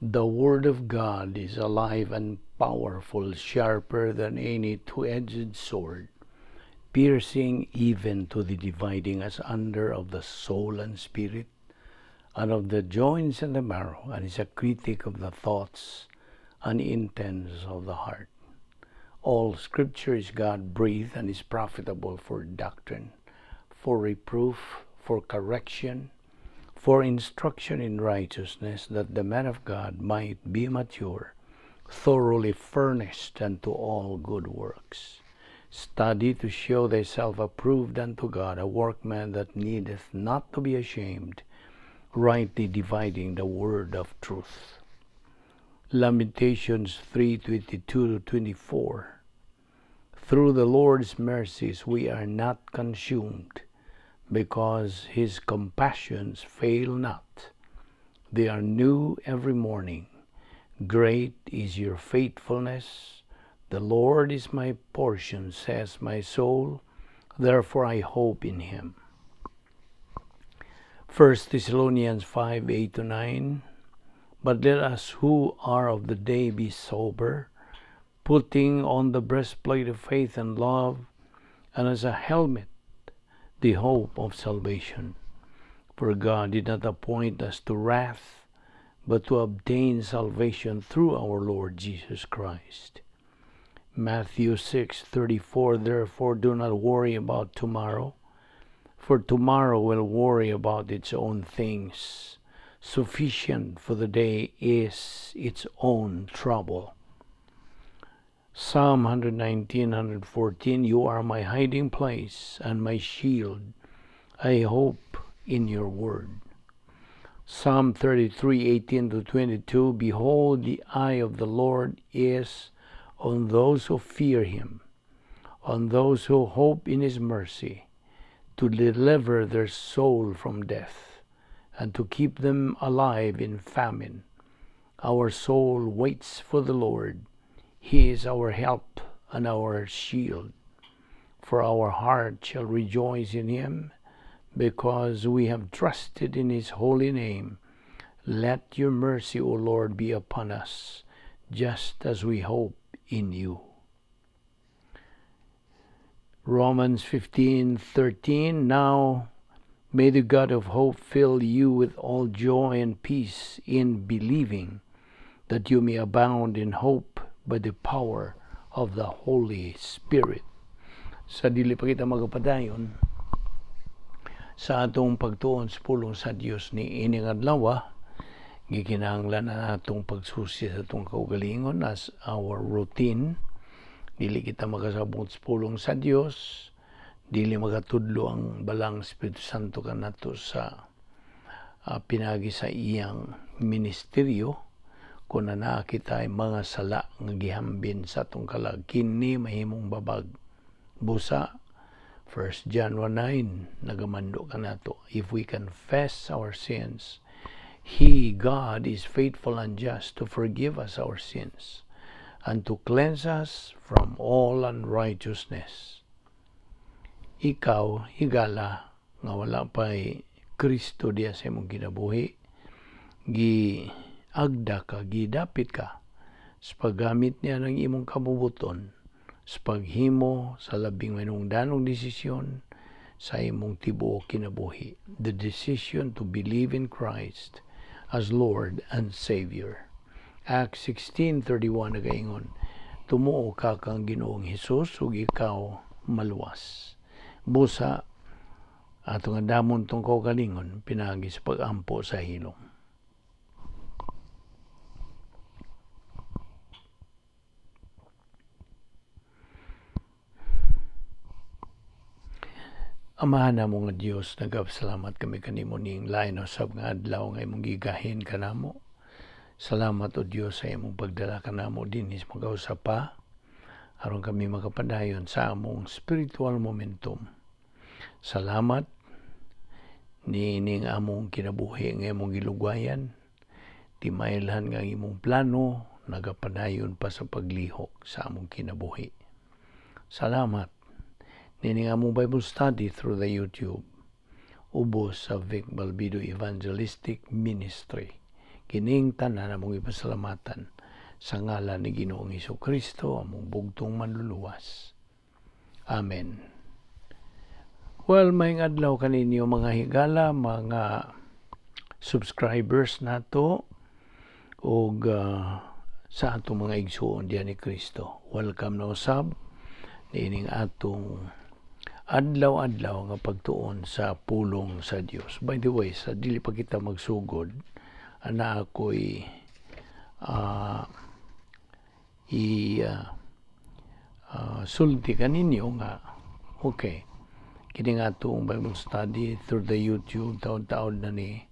The Word of God is alive and powerful, sharper than any two-edged sword, piercing even to the dividing asunder of the soul and spirit, and of the joints and the marrow, and is a critic of the thoughts and intents of the heart. All Scripture is God-breathed and is profitable for doctrine, for reproof, for correction, for instruction in righteousness, that the man of God might be mature, thoroughly furnished unto all good works. Study to show thyself approved unto God, a workman that needeth not to be ashamed, rightly dividing the word of truth. Lamentations 3:22-24. Through the Lord's mercies we are not consumed, because his compassions fail not. They are new every morning. Great is your faithfulness. The Lord is my portion, says my soul. Therefore I hope in him. 1 Thessalonians 5:8-9. But let us who are of the day be sober, putting on the breastplate of faith and love, and as a helmet the hope of salvation. For God did not appoint us to wrath, but to obtain salvation through our Lord Jesus Christ. Matthew 6:34. Therefore do not worry about tomorrow, for tomorrow will worry about its own things. Sufficient for the day is its own trouble. Psalm 119:114. You are my hiding place and my shield. I hope in your word. Psalm 33:18-22. Behold, the eye of the Lord is on those who fear him, on those who hope in his mercy, to deliver their soul from death, and to keep them alive in famine. Our soul waits for the Lord. He is our help and our shield. For our heart shall rejoice in him, because we have trusted in his holy name. Let your mercy, O Lord, be upon us, just as we hope in you. Romans 15:13. Now may the God of hope fill you with all joy and peace in believing, that you may abound in hope by the power of the Holy Spirit. Sa dili pa kita magapadayon sa atong pagtuon sa pulong sa Dios ni ining adlaw, gikinahanglan na atong pagsusi sa atong kaugalingon as our routine. Dili kita makasabot sa pulong sa Dios, dili magatudlo ang balang Espiritu Santo kanato sa pinagi sa iyang ministeryo, kung na kita ay mga sala nga gihambin sa atong kalag, kini mahimong babag. Busa 1 John 1:9 nagamando kanato, if we confess our sins, He, God, is faithful and just to forgive us our sins and to cleanse us from all unrighteousness. Ikaw, higala, nga wala pa'y Kristo diya sa imong kinabuhi, giagda ka, gidapit ka, sa paggamit niya ng imong kabubuton, sa paghimo sa labing manungdanong desisyon sa imong tibuok kinabuhi. The decision to believe in Christ as Lord and Savior. Acts 16:31 nagaingon, tumuo ka kang Ginoong Hesus ug ikaw maluwas. Busa ato nga damon tong kaugalingon pinagi sa pagampo sa hilom. Amahan na mo nga Diyos, nagapasalamat kami kanimo ning lain usab nga adlaw nga imong gigahin kanamo. Salamat o Diyos sa imong pagdala kanamo dinhi magausap pa aron kami makapadayon sa among spiritual momentum. Salamat ni ning among kinabuhi nga imong gilugwayan. Timailhan nga imong plano nagapadayon pa sa paglihok sa among kinabuhi. Salamat nining among Bible study through the YouTube. Ubos sa Balbido Evangelistic Ministry. Kining tanan among ipasalamatan sa ngalan ni Ginoong Hesukristo, among bugtong manluluwas. Amen. Well, may adlaw kaninyo mga higala, mga subscribers nato og sa atong mga igsuon diyan ni Kristo. Welcome na usab niining atong adlaw-adlaw nga pagtuon sa pulong sa Dios. By the way, sa dili pa kita magsugod, ana ako'y sulti kaninyo nga okay, kini nga atong Bible study through the YouTube, taon-taon na ni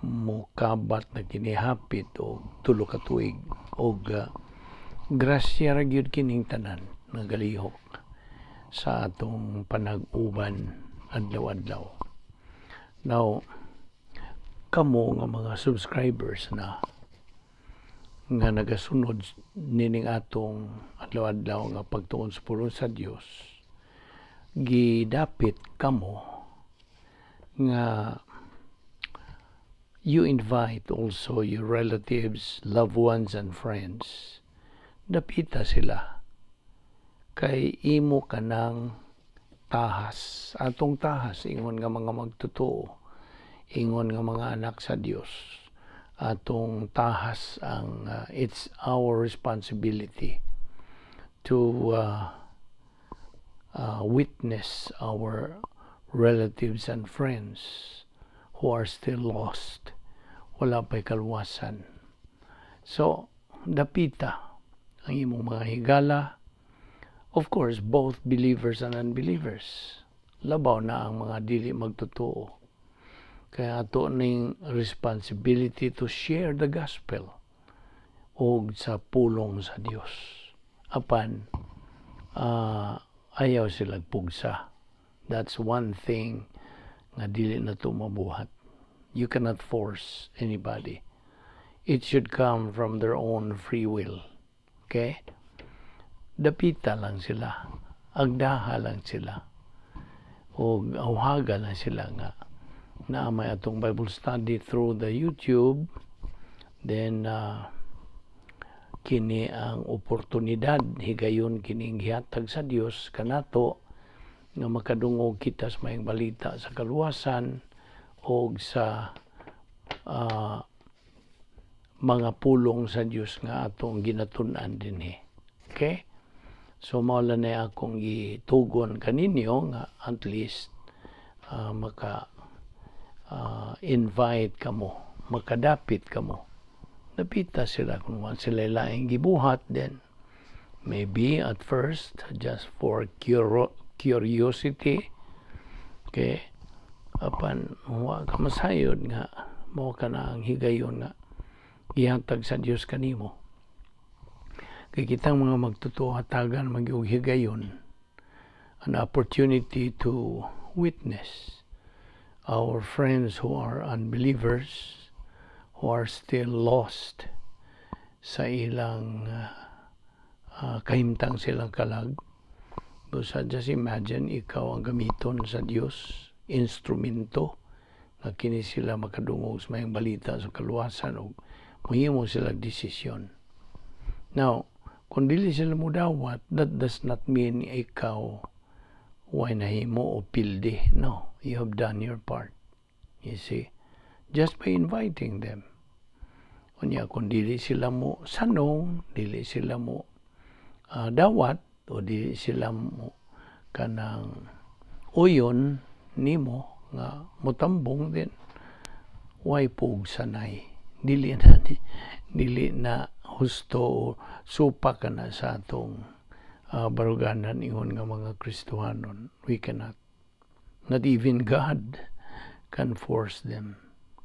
mukabat na kinihapit o tulo ka tuig o grasya ra gyud kining tanan nga galihok sa atong panag-uban adlaw-adlaw. Now, kamo nga mga subscribers na nga nagasunod nining atong adlaw-adlaw nga pagtuon sa pulong sa Dios, gidapit kamo nga you invite also your relatives, loved ones, and friends. Dapita sila. Kay imo kanang tahas. Atong tahas, ingon nga mga magtotoo. Ingon nga mga anak sa Dios. Atong tahas ang it's our responsibility to witness our relatives and friends who are still lost. Wala pa'y kaluwasan. So, dapita ang imong mga higala. Of course, both believers and unbelievers. Labaw na ang mga dili magtotoo. Kaya ato ning responsibility to share the gospel og sa pulong sa Dios. Apan, ayaw sila pugsa. That's one thing nga dili na to mabuhat. You cannot force anybody. It should come from their own free will. Okay? Dapita lang sila. Agdaha lang sila. O awhaga lang sila nga na may atong Bible study through the YouTube. Then, kini ang oportunidad, higayon kining gihatag sa Dios kanato nga makadungog kita sa mayang balita sa kaluwasan o sa mga pulong sa Dios nga atong ginatun-an dinhi. Okay? So mao na akong gitugon kaninyo nga at least invite kamo, makadapit kamo. Napita sila kung sila laing gibuhat, then maybe at first just for curiosity. Okay? Apan wa ka masayod nga mao ka na ang higayon nga gihatag sa Dios kanimo. Kay kitang mga magtotoo hatagan magyug higayon an opportunity to witness our friends who are unbelievers, who are still lost sa ilang kahimtang silang kalag. So just imagine ikaw ang gamiton sa Dios, instrumento nga kini sila makadungog sa mayang balita sa kaluwasan o mahimo sila desisyon. Now, kung dili sila mo dawat, that does not mean ikaw way nahimo o pildi. No, you have done your part. You see, just by inviting them. Kunya, kung dili sila mo sanong, dili sila mo dawat, o dili sila mo kanang uyon nimo nga mutambong din, way pug sanay. Dili na husto o supa ka na sa atong baruganan ingon nga mga Kristohanon. We cannot. Not even God can force them,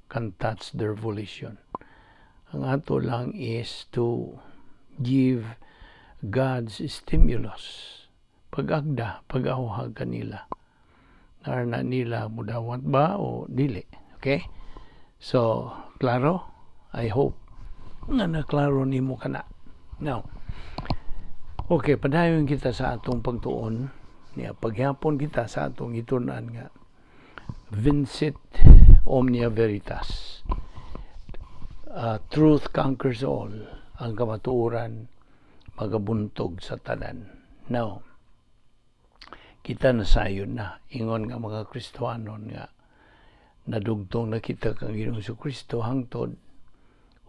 can touch their volition. Ang ato lang is to give God's stimulus. Pag-agda, pag-awhag kanila. Na nila mudawat ba o dili. Okay? So, klaro? I hope nga naklaro nimo kana. Now, okay, padayon kita sa atong pagtuon. Paghapon kita sa atong itunan nga Vincit Omnia Veritas. truth conquers all. Ang kamatuoran magabuntog sa tanan. Now, kita nasayon na ingon nga mga Kristohanon nga nadugtong na kita kang Ginoong Kristo hangtod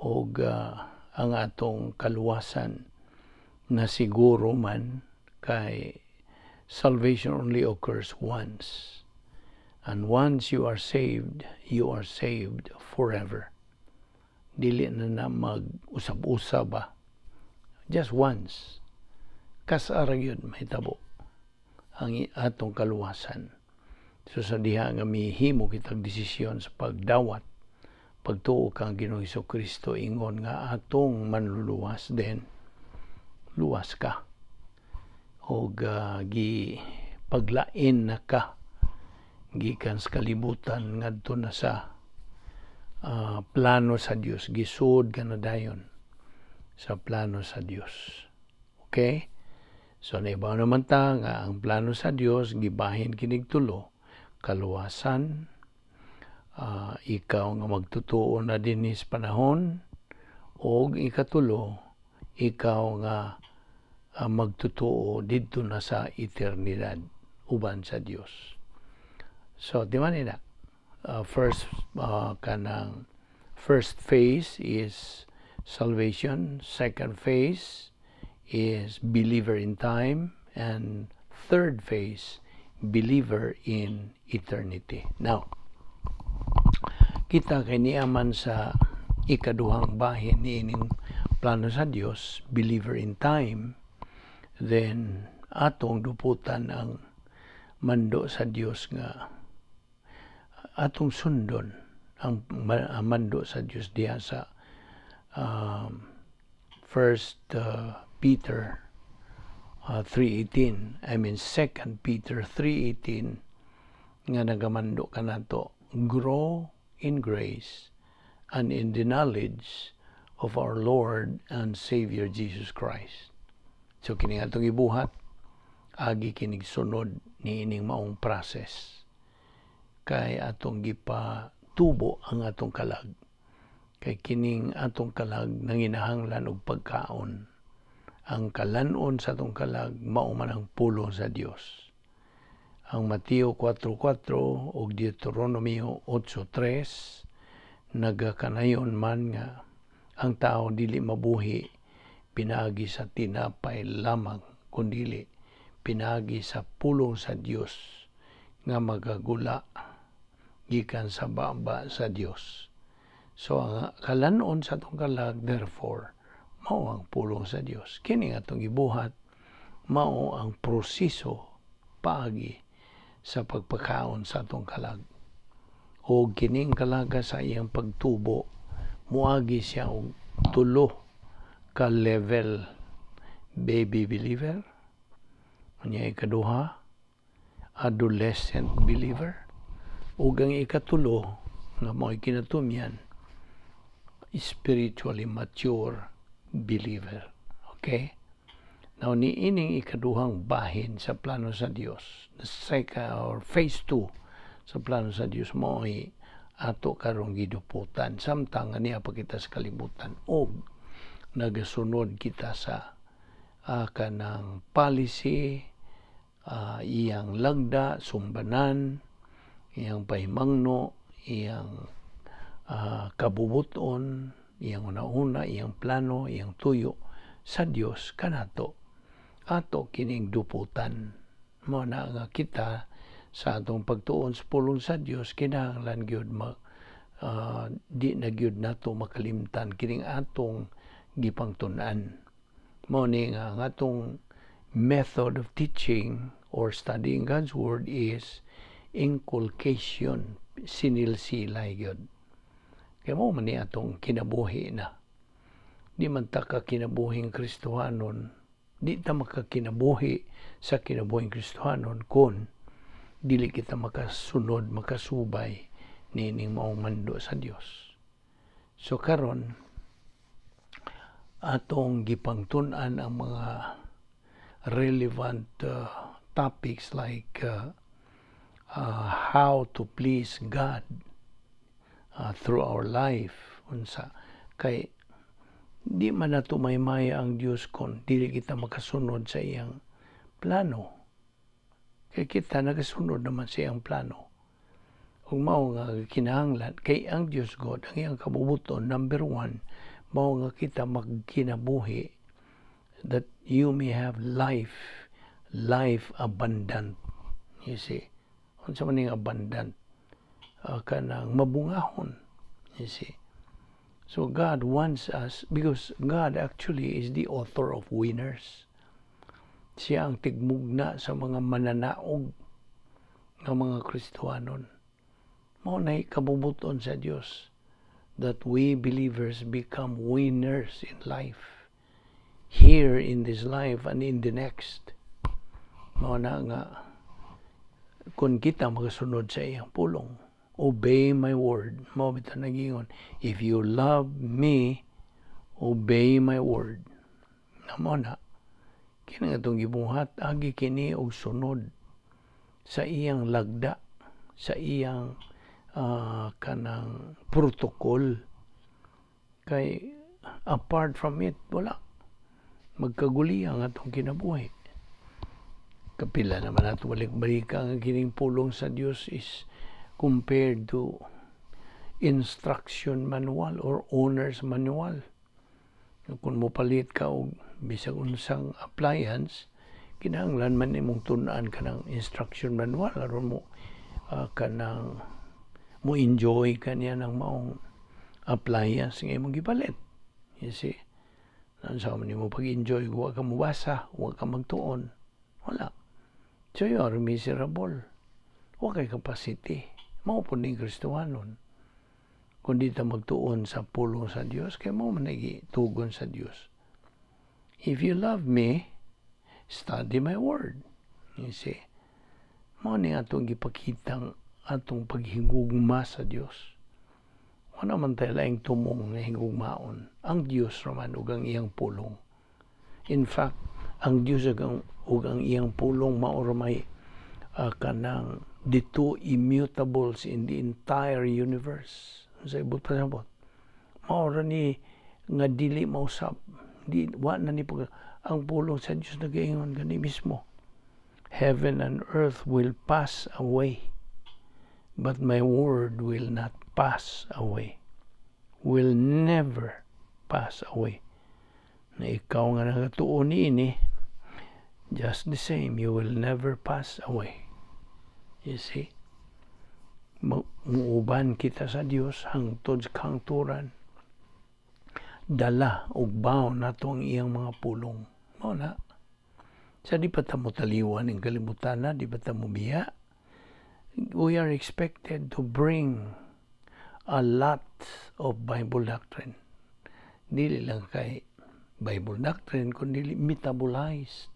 og ang atong kaluwasan na siguro man kay salvation only occurs once. And once you are saved forever. Dili na mag-usab-usab ba. Just once. Kasara yun may tabo ang atong kaluwasan. So sa diha nga mihimo kitag desisyon sa pagdawat, pagtuo kang Ginoong Kristo, ingon nga atong manluluwas din, luwas ka. O paglain na ka gikan sa kalibutan ngadto na sa plano sa Dios, gisud ka na dayon sa plano sa Dios. Okay? So naibaw naman ta nga ang plano sa Dios gibahin kinig tulo, kaluwasan, ikaw nga magtutuo na dinis panahon, o ikatulo, ikaw nga magtutuo didto na sa eternidad uban sa Dios. So di man ina first phase is salvation, second phase is believer in time, and third phase believer in eternity. Now, kita kay niaman sa ikaduhang bahin niining plano sa Dios, believer in time, then atong duputan ang mando sa Dios nga atong sundon ang mando sa Dios diha sa First Peter 3:18, 2 Peter 3:18 nga nagamando kanato, grow in grace and in the knowledge of our Lord and Savior Jesus Christ. So kini atong ibuhat, agi kinig sunod niining maong process. Kay atong gipatubo ang atong kalag. Kay kining atong kalag nanginahanglan og pagkaon. Ang kalanon sa atong kalag mao man ang pulong sa Dios. Ang Mateo 4:4 ug Deuteronomio 8:3 nagakanayon man nga ang tao dili mabuhi pinaagi sa tinapay lamang, kundili pinaagi sa pulong sa Dios nga magagula gikan sa baba sa Dios. So ang kalanon sa atong kalag, therefore, mao ang pulong sa Dios. Kini atong gibuhat, mao ang proseso paagi sa pagpakaon sa atong kalag. O kining kalaga sa iyang pagtubo, muagi siya og tulo ka level: baby believer, unya ikaduha, adolescent believer, ug ang ikatulo nga mao'y kinatumyan, spiritually mature believer. Okay? Now, niining ikaduhang bahin sa plano sa Dios, the second or phase 2 sa plano sa Dios, mao'y ato karong giduputan samtang niya pa kita sa kalibutan o nagasunod kita sa kanang policy, iyang lagda, sumbanan, iyang pahimangno, iyang kabubuton, iyang una-una, iyang plano, iyang tuyo sa Dios kanato. Ato kining duputan. Mo na nga kita sa atong pagtuon sa pulong sa Dios, kinahanglan gyud di na gyud nato makalimtan kining atong gipangtun-an. Mo ni nga atong method of teaching or studying God's Word is inculcation, sinilsilay gyud. Kaya mo man ni atong kinabuhi na. Di man ta ka kinabuhing Kristohanon, di ta makakinabuhi sa kinabuhing Kristohanon kung dili kita makasunod, makasubay nining maong mando sa Dios. So karon atong gipangtun-an ang mga relevant topics like how to please God through our life, unsa Kay di man nato maymaya ang Dios kon dili kita makasunod sa iyang plano. Kay kita nagasunod naman sa iyang plano. Kung mao nga kinahanglan, kay ang Dios God, ang iyang kabubuton, number 1, mao nga kita magkinabuhi that you may have life abundant. You see, unsa man ning abundant, kanang mabungahon. You see, so God wants us, because God actually is the author of winners. Siya ang tigmugna sa mga mananaog ng mga Kristiyanon. Mao nay kabubuton sa Dios that we believers become winners in life, here in this life and in the next. Mao na nga kung kita magasunod sa iyang pulong, obey my word. Mao bitaw nagingon, if you love me, obey my word. Mao na kini nga itong gibuhat, agi kini og sunod sa iyang lagda, sa iyang kanang protocol. Kay apart from it, wala. Magkaguli ang atong kinabuhi. Kapila naman nato balik-balik ang kining pulong sa Dios is compared to instruction manual or owner's manual. Kung mopalit ka og bisag unsang appliance, kinahanglan man imong tun-an kanang instruction manual aron mo kanang mo enjoy kaniya ng maong appliance nga imong gipalit. You see, sa man mo pag-enjoy, huwag ka mubasa, huwag ka magtuon, wala. So you are miserable. Huwag kay capacity. Mao po ni Kristohanon. Kung di ta magtuon sa pulong sa Dios, kay mo man tugon sa Dios. If you love me, study my word. You see, mao ni atong gipakitang atong paghigugma sa Dios. Wala man tayo laing tumong nga higugmaon. Ang Dios raman ug ang iyang pulong. In fact, ang Dios ug ang iyang pulong mao may kanang the two immutables in the entire universe. Sa ibot pasabot, mao ra ni nga dili mausab. Di wa na ni ang pulong sa Dios nagaingon gani mismo. Heaven and earth will pass away, but my word will not pass away. Will never pass away. Na ikaw nga nagatuon ini, just the same, you will never pass away. You see? Muuban kita sa Dios hangtod sa kangturan. Dala o baon nato ang iyang mga pulong. Mao na. Sa di pa ta mo taliwan ng kalibutan na, di pa ta mo biya. We are expected to bring a lot of Bible doctrine. Dili lang kay Bible doctrine, kundi metabolized.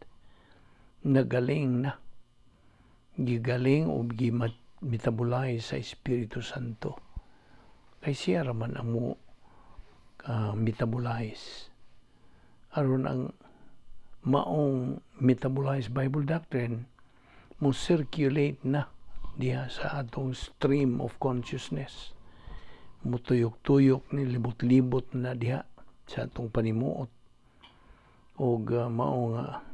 Nagaling na. Gigaling o metabolize sa Espiritu Santo. Kay siya raman ang mo metabolize. Aron ang maong metabolized Bible doctrine mo circulate na diha sa atong stream of consciousness. Mutuyok-tuyok ni libot-libot na diha sa atong panimuot. O mao nga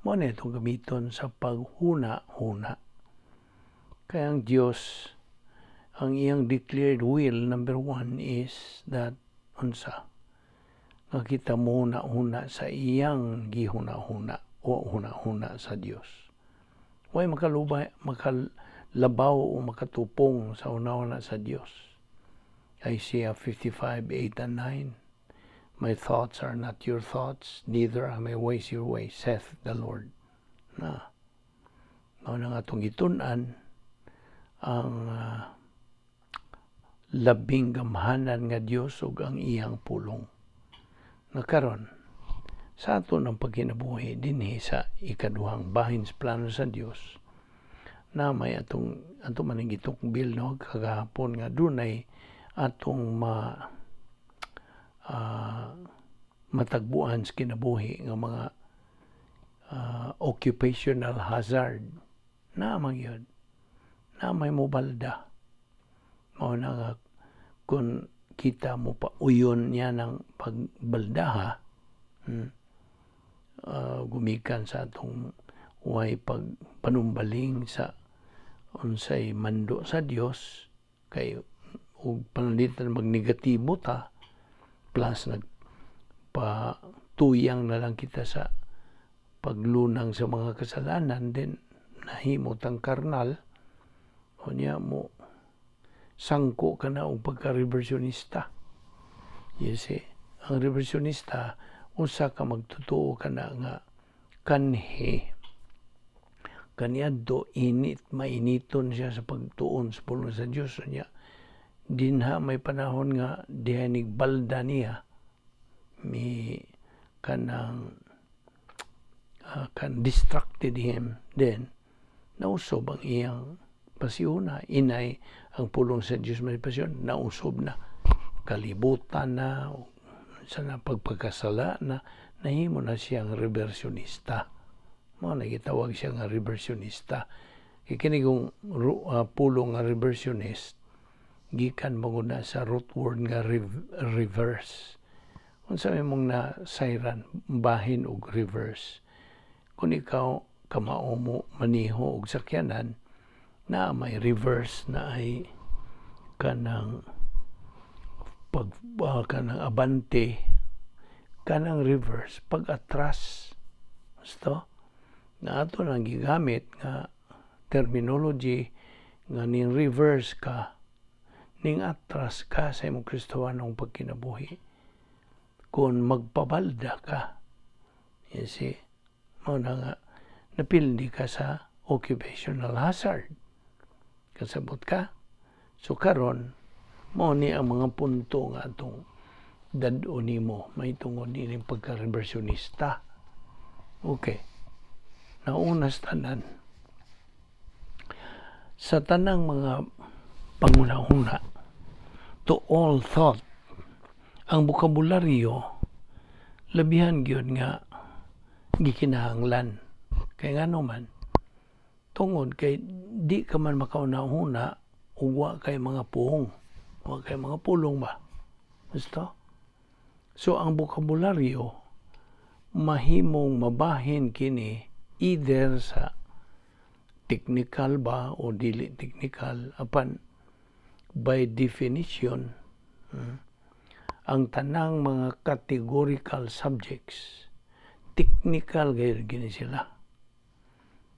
mo na itong gamiton sa paghuna-huna. Kaya ang Diyos, ang iyang declared will, number 1 is that, unsa, nakita mo huna-huna sa iyang gihuna-huna o huna-huna sa Diyos. Huwag makalabaw o makatupong sa huna-huna sa Diyos. Isaiah 55:8 and 9. My thoughts are not your thoughts, neither are my ways your ways, saith the Lord. Na, mao na nga itong gitunan ang labing gamhanan nga Dios ug ang iyang pulong. Nakaron, sa ato ng pagkinabuhi dinhi sa ikaduhang bahin sa plano sa Dios, na may atong maning gitukbil no kagahapon nga dunay atong matagbuan sa kinabuhi nga mga occupational hazard na magyod na may mobalda. Mao na nga kung kita mo pa uyon niya ng pagbaldaha, gumikan sa atong way pagpanumbaling sa unsay mando sa Dios, kay ug panalitan magnegatibo ta, plus nagpatuyang na lang kita sa paglunang sa mga kasalanan, then nahimot ang karnal, o niya mo sangko ka na og pagka-reversionista. You see, ang reversionista, usa ka magtotoo ka na nga kanhi kaniadto mainiton siya sa pagtuon sa pulong sa Dios niya. Dinha may panahon nga diha nigbalda niya mi kanang kan distracted him, then nausob ang iyang pasyon, inay ang pulong sa Dios may pasyon, nausob na, kalibutan na, sa pagpagkasala na, nahimo na siyang reversionista. Mo nagitawag siya nga reversionista. Kini kung pulong nga reversionist, gikan mo na sa root word nga reverse. Kung sabi mong na sayran, bahin og reverse. Kung ikaw kamao mo maniho og sakyanan, na may reverse na ay kanang kanang abante, kanang reverse pag atras. Gusto? Na ato nang gigamit nga terminology nga ning reverse ka, ning atras ka sa imong Kristohanong pagkinabuhi. Kung magpabalda ka, you see, mo na nga napildi ka sa occupational hazard. Kasabot ka. So karon mo ni ang mga punto nga atong dad-o nimo may tungod ini pagka-reversionista. Okay. Naunas tanan. Sa tanang mga panguna-una, to all thought, ang bokabularyo labihan gyud nga gikinahanglan. Kay ngano man, tungod kay di ka man makauna-una ug wa kay mga puong, wa kay mga pulong ba. Gusto? So ang bokabularyo mahimong mabahin kini either sa technical ba o dili technical, apan by definition ang tanang mga categorical subjects technical gini sila.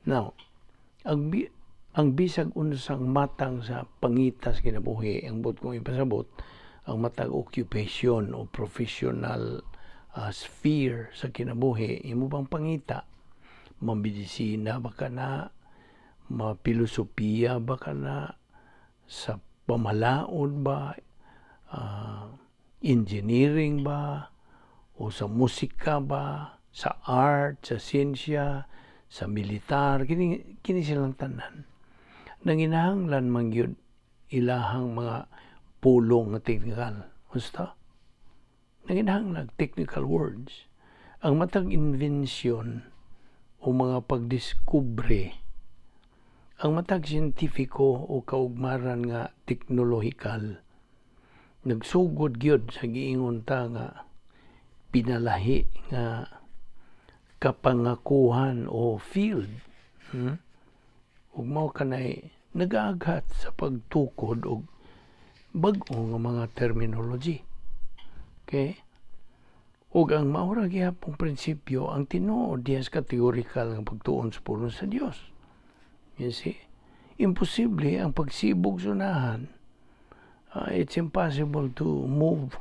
Now, ang bisag unsang matang sa pangitas kinabuhi, ang bot kong ipasabot, ang matag occupation o professional sphere sa kinabuhi, imo bang pangita, mamedisina baka na, mapilosopiya baka na, sa pamalaod ba, engineering ba, o sa musika ba, sa art, sa siyensya, sa militar, kini silang tanan. Nanginahanglan man gyud ilahang mga pulong nga technical. Gusto? Nanginahanglan technical words. Ang matag invention o mga pagdiskubre, ang matag siyentipiko o kaugmaran nga teknolohikal, nagsugod gyud sa giingon ta nga pinalahi nga kapangakuhan o field. Ug mao kanay nag-aagat sa pagtukod og bag-o nga mga terminology. Okay? Ug ang maura gihapong prinsipyo ang tinuod diha sa kategorikal nga pagtuon sa pulong sa Dios. You see? Imposible ang pagsibog sunahan. It's impossible to move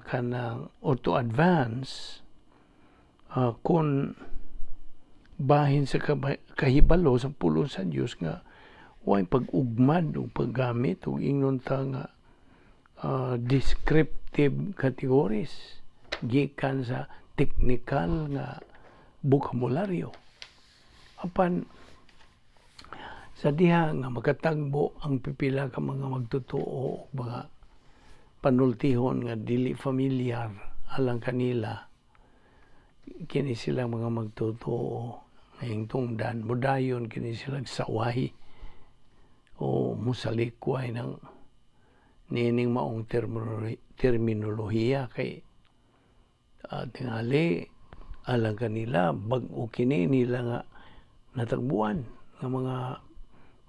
kanang or to advance kung bahin sa kahibalo sa pulong sa Dios nga way pag-ugmad o paggamit o ingnon ta nga descriptive categories gikan sa technical nga bokabularyo. Apan sa diha nga makatagbo ang pipila ka mga magtotoo o mga panultihon nga dili familiar alang kanila, kini sila mga magtotoo ngayong tungdan, mudayon kini sila saway o musalikway ng nining maong terminolohiya kay tingali alang kanila bag-o kini nila nga natagbuan nga mga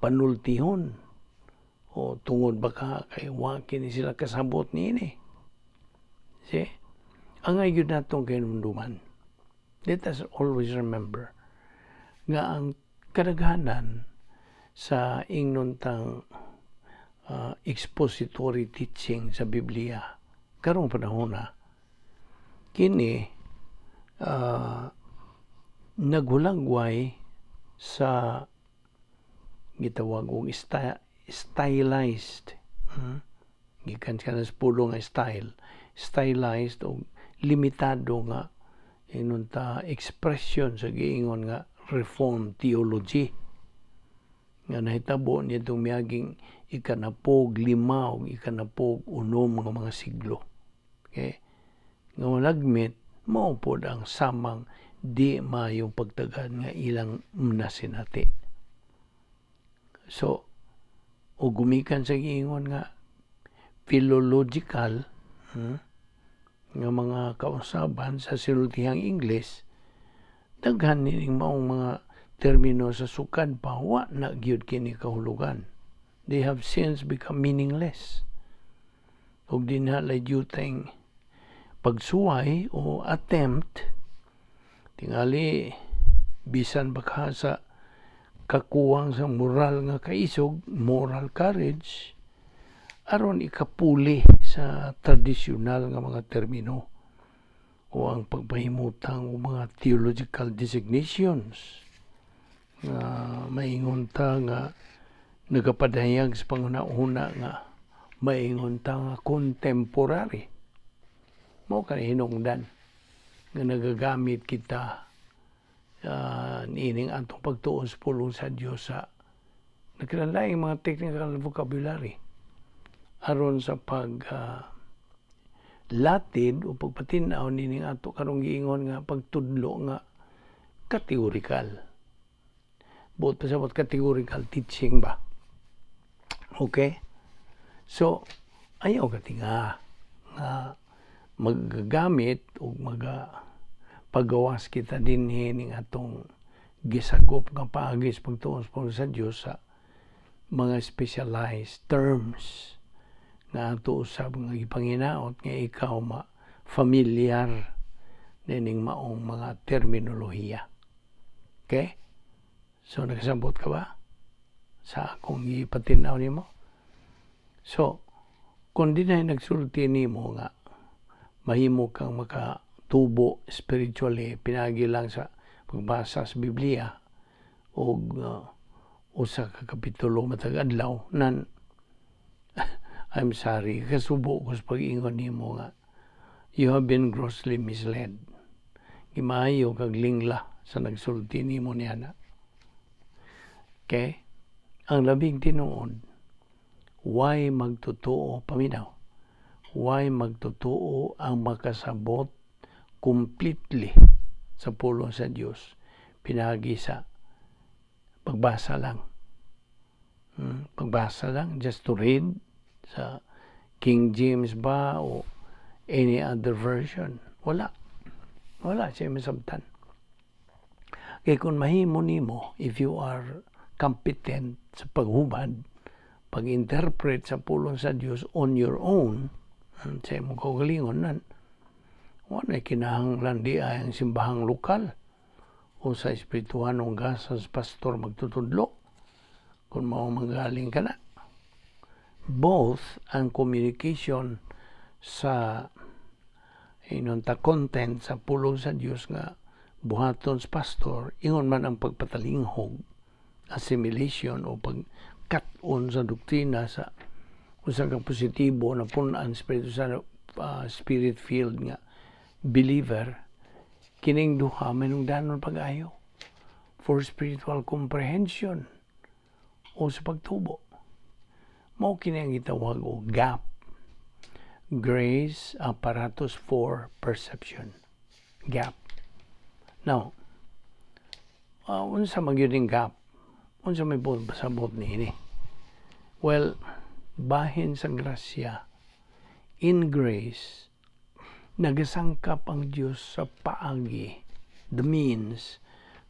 panultihon o tungod baka kay wa kini sila kasabot niini. See? Angay yun natong kinumduman. Let us always remember nga ang kadaghanan sa ingnontang expository teaching sa Biblia karong panahon na kini naghulagway sa gitawag og stylized gikan sa pulo nga stylized o limitado nga inunta expression sa giingon nga reform theology nga nahitabo nitong miaging ikanapog 5 o ikanapog 6 nga mga siglo. Okay? Nga malagmit mao pod ang samang di mayong pagtagad nga ilang nasinati. So, o gumikan sa giingon nga philological nga mga kausaban sa sinultihang Ingles, daghan nining maong mga termino sa sukad pa wa na gyud kini kahulugan. They have since become meaningless. Ug dinhalay juteng pagsuway o attempt tingali bisan baka sa kakuwang sa moral nga kaisog, moral courage, aron ikapuli sa tradisyonal nga mga termino o ang pagpahimutang o mga theological designations nga maingon ta nga nagapadayag sa pangunahuna nga maingon ta nga contemporary. Mao kani hinungdan nga nagagamit kita niining atong pagtuon sa pulong sa Dios sa nagkalaing mga technical vocabulary aron sa latid o pagpatinaw nining ato karong giingon nga pagtudlo nga categorical. Buot pasabot categorical teaching ba? Okay? So, ayaw katinga nga magagamit o pagawas kita din ning atong gisagop nga paagis pagtuon sa Dios sa mga specialized terms nga ato usab nga gipanginaot nga ikaw familiar nining maong mga terminolohiya. Okay? So nakasabot ka ba sa akong ipatinaw nimo? So kung di na nagsulti nimo nga mahimo kang makatubo spiritually pinagi lang sa pagbasa sa Biblia o usa ka kapitulo matag adlaw nan I'm sorry kasubo ko sa pag-ingon nimo nga you have been grossly misled. Gimayo kag lingla sa nagsulti nimo niana. Okay? Ang labing tinuod, why magtotoo paminaw? Why magtotoo ang makasabot completely sa pulong sa Dios pinagi sa pagbasa lang. Pagbasa lang, just to read sa King James ba o any other version. Wala siya masabtan. Kaya kung mahimo nimo, if you are competent sa paghubad, pag-interpret sa pulong sa Dios on your own, sa imong kaugalingon nan, wala kinahanglan di ay ang simbahang lokal o sa espirituhanong gasas pastor magtutudlo kung mao manggaling ka na. Both ang communication sa content sa pulong sa Dios nga buhaton sa pastor, ingon man ang pagpatalinghog, assimilation o pagkat-on sa doktrina sa usa ka positibo na punan spirito sa spirit-filled nga believer, kining duha manungdanon pag-ayo for spiritual comprehension o sa pagtubo. Mao kini ang gitawag og gap. Grace apparatus for perception. Gap. Now, unsa magyud ning gap? Unsa may pasabot niini? Well, bahin sa grasya, in grace, nagasangkap ang Diyos sa paagi, the means,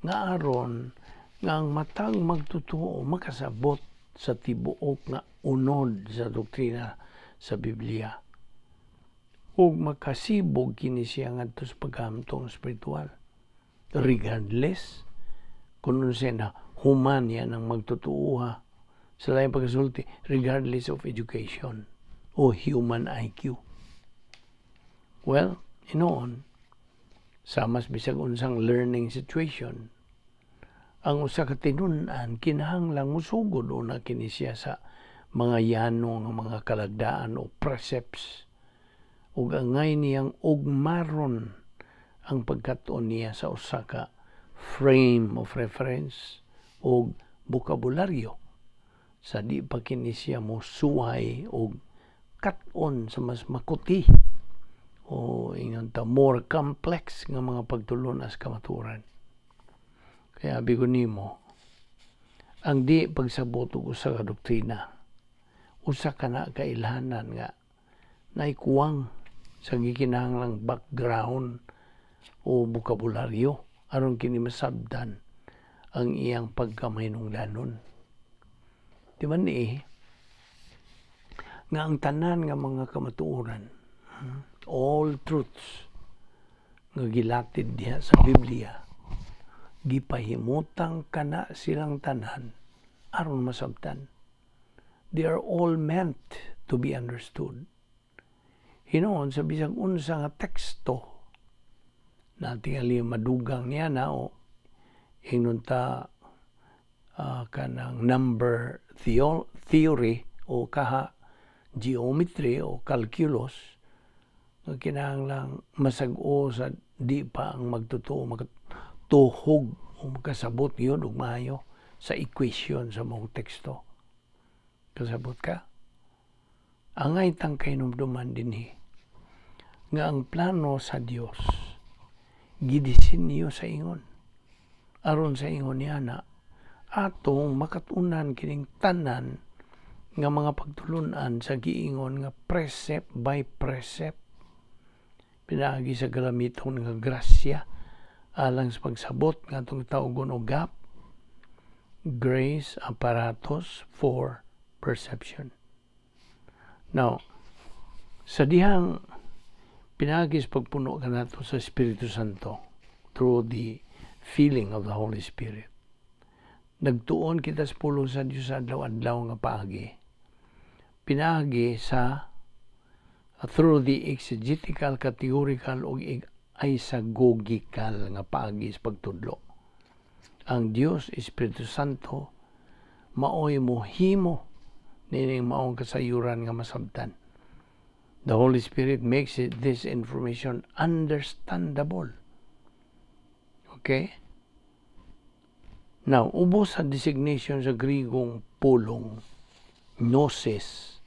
nga aron, nga ang matag magtutuo, makasabot sa tibuok nga unod sa doktrina sa Biblia. Ug makasibog kini siya ngadto sa paghamtong spiritual. Regardless, kung siya na human yan ang magtutuuha sa laing pagkasulti, regardless of education o human IQ. Well, inoon, sa mas bisag unsang learning situation, ang usa ka tinun-an kinahanglang musugod una kini siya sa mga yanong mga kalagdaan o precepts ug angay niyang ugmaron ang pagkatuon niya sa usa ka frame of reference o bokabularyo sa di pa kini siya mo suway o kat-on sa mas makuti o ingon ta more complex nga mga pagtulon as kamaturan. Kaya bigo nimo, ang di pagsabot og usa ka doktrina, usa ka na kailhanan nga naikuwang sa gikinahanglang background o bokabularyo aron kini masabdan ang iyang pagkamahinungdanon. Di ba ni nga ang tanan nga mga kamatuoran, all truths nga gilatid diha sa Biblia, gipahimutang kana silang tanan aron masabtan. They are all meant to be understood. Hinoon sa bisag unsa nga teksto na tingali madugang niya na o ingnon ta kanang number theory o kaha geometry o calculus nga kinahanglang masag-o sa di pa ang magtutuo magtuhog o magkasabot yun ug maayo sa equation sa mong teksto. Kasabot ka? Angay tangkay numduman dinhi nga ang plano sa Dios gidisenyo sa ingon aron sa ingon niya na atong makatunan kining tanan nga mga pagtulunan sa giingon nga precept by precept pinaagi sa galamiton nga grasya alang sa pagsabot nga atong tawgon og gap, grace apparatus for perception. Now, sa dihang pinagis pagpuno ka nato sa Espiritu Santo through the feeling of the Holy Spirit. Nagtuon kita sa pulong sa Diyos sa adlaw-adlaw nga paagi. Pinagi sa through the exegetical, categorical o isagogical nga paagi sa pagtudlo. Ang Diyos, Espiritu Santo, maoy mohimo nining maong kasayuran nga masabtan. The Holy Spirit makes this information understandable. Okay? Now, ubos sa designation sa Grigong pulong, gnosis.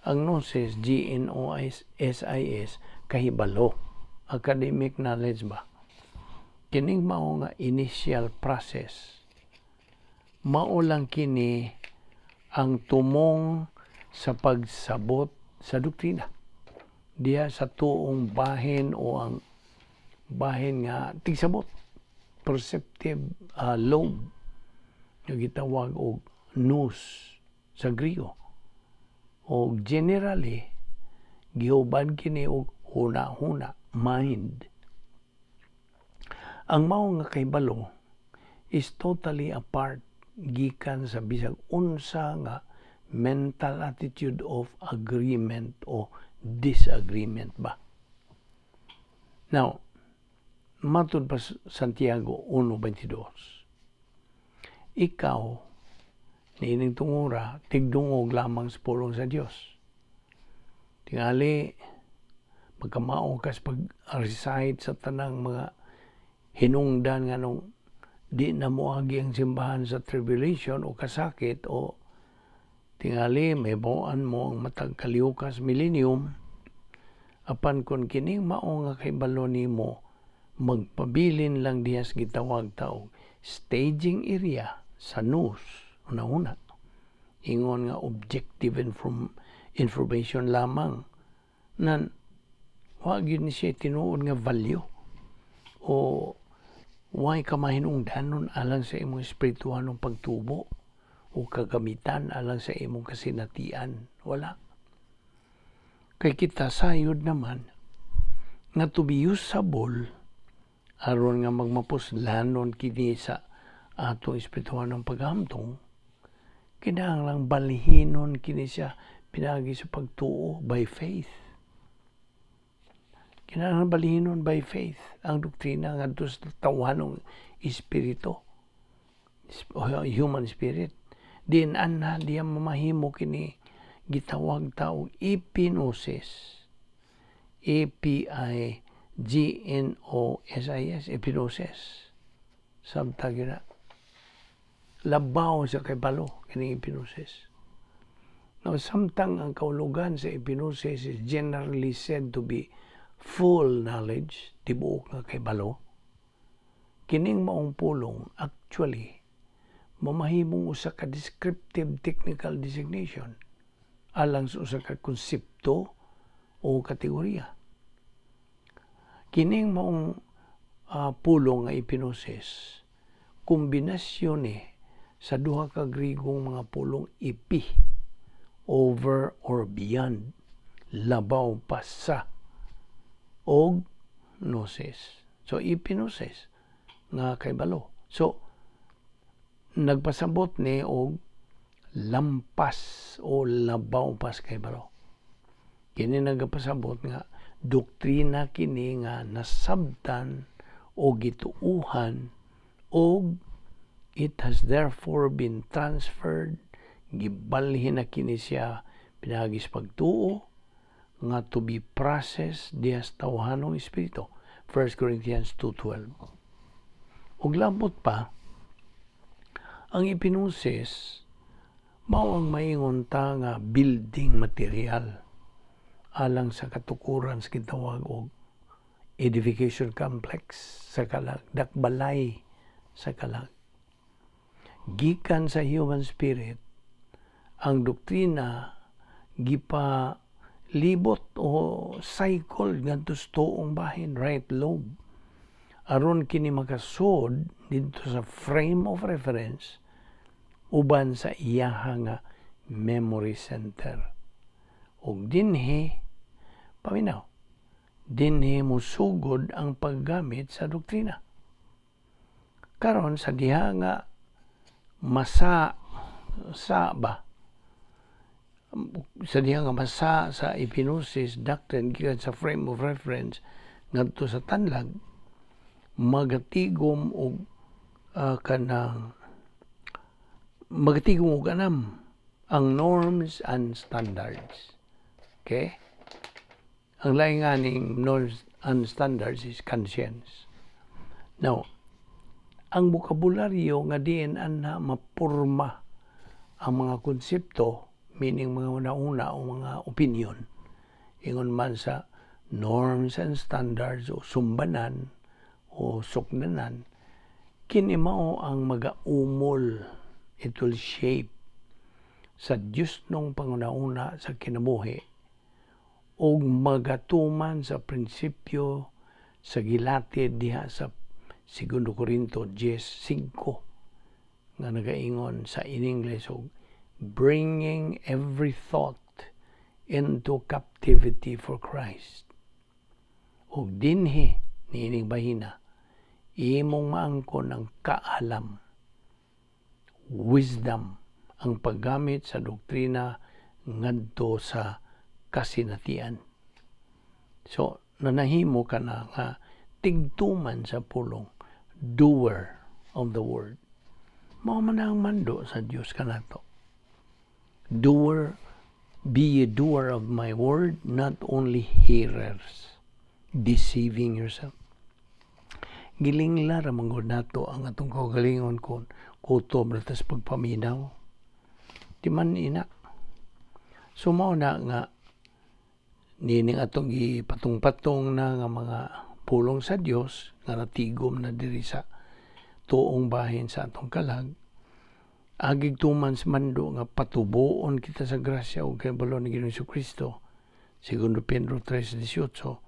Ang gnosis, G-N-O-S-I-S, kahibalo. Academic knowledge ba? Kining mao nga initial process. Mao lang kini ang tumong sa pagsabot sa doktrina. Diya sa tuong bahin o ang bahin nga tigsabot, perceptive lobe nga gitawag og nous sa Griego. O generally gihubad kini og huna-huna, mind. Ang mao nga kahibalo is totally apart gikan sa bisag unsa nga mental attitude of agreement o disagreement ba. Now, matud pa Santiago 1:22. Ikaw, niining tungura, tigdungog lamang sa pulong sa Dios. Tingali, magkamao kas pag-recite sa tanang mga hinungdan nga nung di na moagi ang simbahan sa tribulation o kasakit o tingali may bawaan mo ang matag kaliukas millennium apan kun kining mao nga kahibalo nimo magpabilin lang dihas gitawag taog staging area sa nous una-una ingon nga objective information lamang nan wag yun siya tinuod nga value o why ka mahinungdanon alang sa imong espirituhanong pagtubo o kagamitan alang sa imong kasinatian. Wala. Kay kita sayod naman nga to be usable aron nga magmapuslanon kini sa atong espirituhanong paghamtong, kinahanglang balhinon kini siya pinagi sa pagtuo by faith. Kinahanglan balhinon by faith ang doktrina ngadto sa tawhanong espiritu, human spirit. Din anha diya mamahimo kini gitawag taog epinosis. EPIGNOSIS, epinosis. Sabtag yun na. Labaw sa kay balo kini epinosis. Now, samtang ang kaulugan sa epinosis is generally said to be full knowledge, tibuok nga kay balo, kining maong pulong actually mamahimong usa ka descriptive technical designation alang sa usa ka konsepto o kategorya. Kining maong pulong nga epinosis kombinasyon sa duha ka Grigong mga pulong epi, over or beyond, labaw pa sa, og gnosis. So, epinosis nga kay balo. So, nagpasabot ni og lampas o labaw pas kay balo. Kini nagpasabot nga doktrina kini nga nasabtan o gituuhan og it has therefore been transferred, gibalhin na kini siya pinagis pagtuo nga to be processed diya sa tawhanong espiritu. 1 Corinthians 2:12. Ug labot pa, ang epinosis mao ang maingon ta nga building material alang sa katukuran sa gitawag og edification complex sa kalag, dakbalay sa kalag. Gikan sa human spirit, ang doktrina gipa libot o cycle ngadto sa tuong bahin, right lobe, aron kini makasud dito sa frame of reference uban sa iyaha nga memory center. Og dinhi paminaw, dinhi musugod ang paggamit sa doktrina. Karon sa diha nga masa sa epinosis doctrine gikan sa frame of reference ngadto sa tanlag, magatigom og anam ang norms and standards. Okay? Ang lain nga ning norms and standards is conscience. Now, ang bokabularyo nga diin na mapurma ang mga konsepto, meaning mga una-una o mga opinion, ingon man sa norms and standards o sumbanan o suknanan, kini mao ang magaumol, it will shape sa Diyos nung panguna-una sa kinabuhi o magatuman sa prinsipyo sa gilatid diha sa 2 Corinto 10:5 nga nagaingon sa in English og bringing every thought into captivity for Christ. Og dinhi niining bahina imong maangkon ang kaalam, wisdom, ang paggamit sa doktrina ngadto sa kasinatian. So, nanahimo ka na nga tigtuman sa pulong, doer of the word. Mao man ang mando sa Dios kanato. Doer, be a doer of my word, not only hearers, deceiving yourself. Gilingla ra manggod nato ang atong kaugalingon kon kutob ratas pagpaminaw. Di man ina. So mao na nga nining atong gipatong-patong na nga mga pulong sa Dios nga natigom na diri sa tuong bahin sa atong kalag, agig tuman sa mando nga patubuon kita sa grasya o kabalo ni Ginoong Jesucristo. Segundo Pedro 3:18.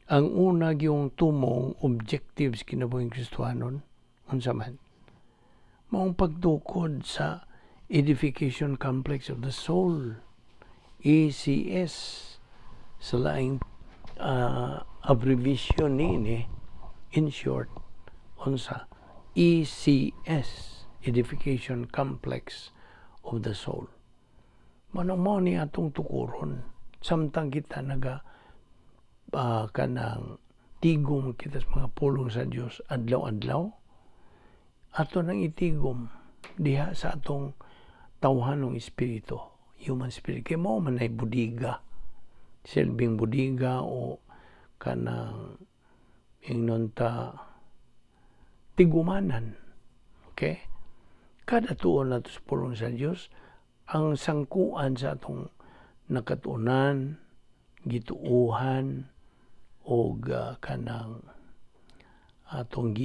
Ang una yung tumong objectives kinabuhing Kristohanon unsa man maong pagtukod sa edification complex of the soul, ECS, sa laing abbreviation ni in short unsa ECS, edification complex of the soul. Manong mo ni atong tukuron samtang kita kanang tigom kita sa mga pulong sa Dios adlaw-adlaw, ato nang itigom diha sa atong tawhanong espiritu, human spirit. Kaya mo man ay budiga, silbing budiga o kanang ingnon ta tigumanan. Okay? Kada tuon nato sa pulong sa Dios, ang sangkuan sa atong nakatunan, gituuhan, o kanang atong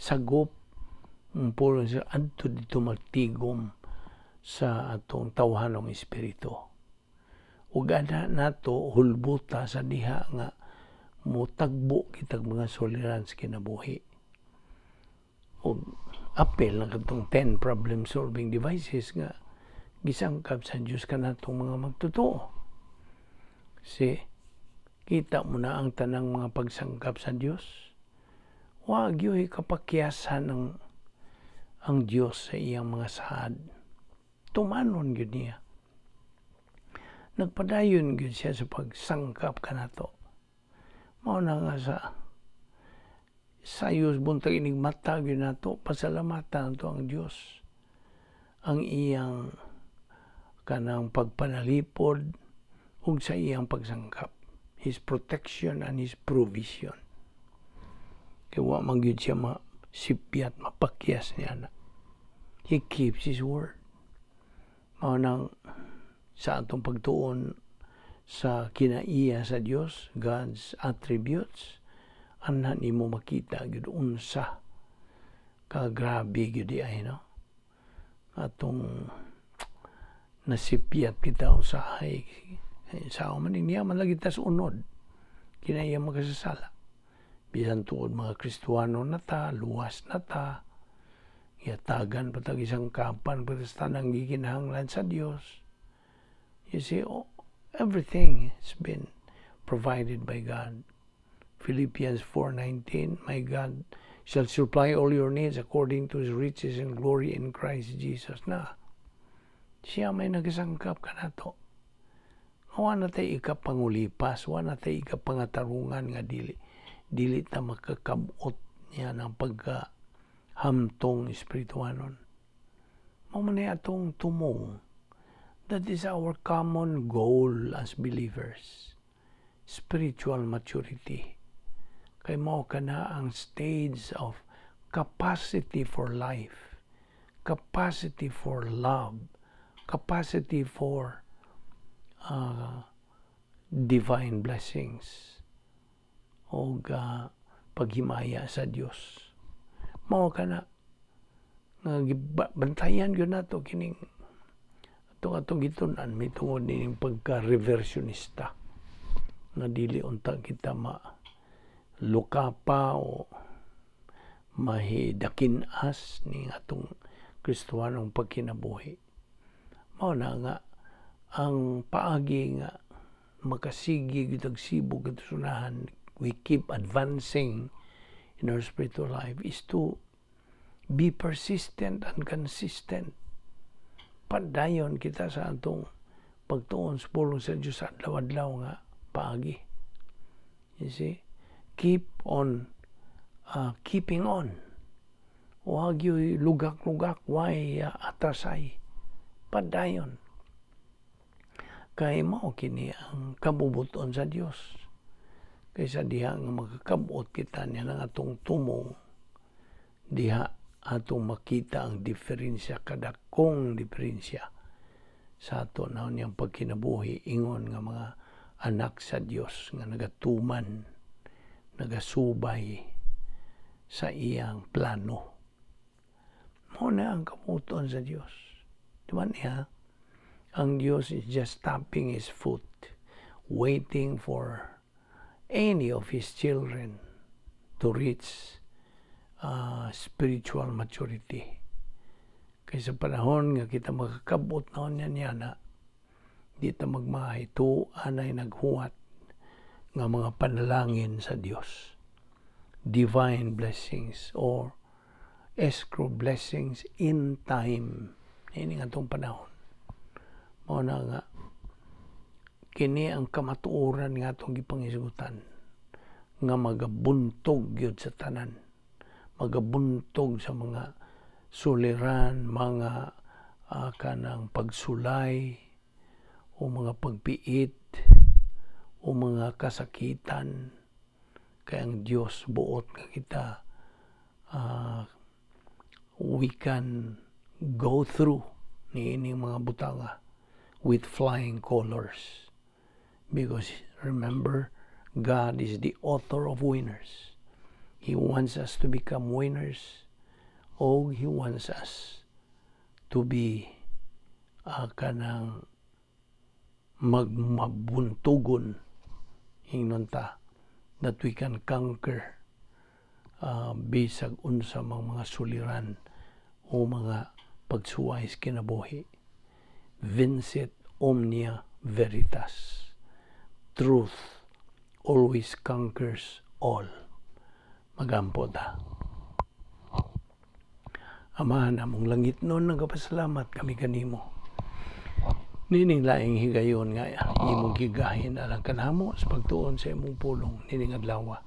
sagop pulong sa adto dito magtigom sa atong tawhanong espiritu. Ug ana nato hulbuta sa diha nga motagbo kitag mga soliran sa kinabuhi. Ug apel na katong 10 problem solving devices nga gisangkap sa Dios kanatong mga magtotoo. Kita mo na ang tanang mga pagsangkap sa Dios. Wa gyud kapakyasan ang Dios sa iyang mga saad. Tumanon gyud niya. Nagpadayon gyud siya sa pagsangkap kanato. Mao na nga sayos buntag inig mata gyud nato, pasalamatan nato ang Dios. Ang iyang kanang pagpanalipod ug sa iyang pagsangkap. His protection and His provision. Kaya wa man gyud siya masipyat, mapakyas niya na. He keeps His word. Mao nang sa atong pagtuon sa kinaiya sa Dios, God's attributes, anhan nimo makita gyud unsa ka grabe gyud ay no. Atong nasipyat kita usahay sa man niya man lagi tas unod kinaya makasasala bisan tuod mga Kristiyano na ta, luwas na ta, yatagan patag isang kapan tanang gikinahanglan sa Dios. You see, everything has been provided by God. Philippians 4:19, my God shall supply all your needs according to His riches and glory in Christ Jesus. Na siya may nagasangkap ka na to. Wa na tayo ikapangulipas, wa na tayo ikapangatarungan nga dili ta makakabot niya ng pagkahamtong espirituanon. Mamanay atong tumong. That is our common goal as believers. Spiritual maturity. Kay mao kana ang stage of capacity for life, capacity for love, capacity for divine blessings o paghimaya sa Dios. Mao kana bantayan gyud nato kining atong gitunan mitungod ning pagka-reversionista na dili unta kita lukapa o mahidakinas ning atong Kristohanong pagkinabuhi. Mao na nga ang paagi nga makasigi gitag sibog katusunahan, we keep advancing in our spiritual life is to be persistent and consistent. Padayon kita sa atong pagtuon sa pulong sa Diyos sa adlaw-adlaw nga paagi. You see? Keep on keeping on. Huwag yung lugak-lugak, way atrasay. Padayon. Kaya mao kini ang kabubuton sa Dios. Kaysa diha nga magkakabot kita niya ng atong tumong, diha atong makita ang diferensya, kadakong diferensya sa ato na niyang pagkinabuhi ingon nga mga anak sa Dios nga nagatuman, nagasubay sa iyang plano. Mo na ang kamuton sa Dios. Diba niya? Ang Diyos is just tapping His foot, waiting for any of His children to reach spiritual maturity. Kaysa panahon nga kita makakabot na niya na, di ta magmahay, anay naghuwat nga mga panalangin sa Dios. Divine blessings or escrow blessings in time. Ini nga itong panahon. Mao na nga, kini ang kamatuoran nga itong gipangisgutan nga magabuntog yun sa tanan. Magabuntog sa mga suliran, mga kanang pagsulay, o mga pagpiit, o mga kasakitan. Kaya ang Diyos buot nga kita, we can go through niining mga butanga with flying colors. Because remember, God is the author of winners. He wants us to become winners. O He wants us to be kanang magmabuntugon hinunta that we can conquer bisag unsa mga suliran o mga pagsuway sa kinabuhi. Vincit Omnia Veritas. Truth always conquers all. Magampo ta. Amahan among langit noon, nagpasalamat kami kanimo. Nining laing higayon nga imong gigahin alang kanamo sa pagtuon sa imong pulong nining adlaw.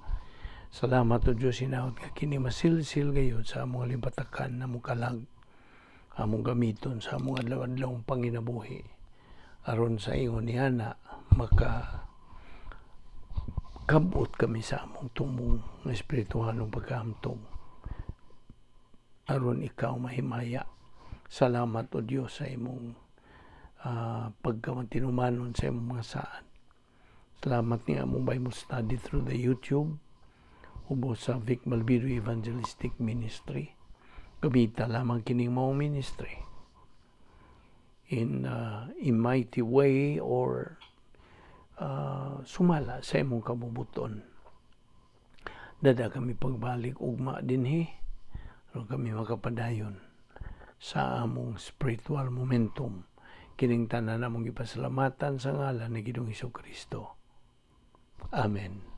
Salamat o Diyos sinawat nga kini masilsil gayud sa among limpatakan na mong kalag, among gamiton sa among adlaw-adlawng panginabuhi. Aron sa ingon niana kabot kami sa among tumong na espiritualong pagkahamtong. Aron ikaw mahimaya. Salamat o Diyos sa imong pagkamatinumanon sa imong mga saan. Salamat ni among Bible study through the YouTube ubo sa Balbido Evangelistic Ministry. Gamita lamang kining mao ministry in mighty way or sumala sa imong kabubuton. Dada kami pagbalik ugma dinhi, aron kami makapadayon sa among spiritual momentum. Kining tanan namong gipasalamatan sa ngalan ni Ginoong Hesukristo. Amen.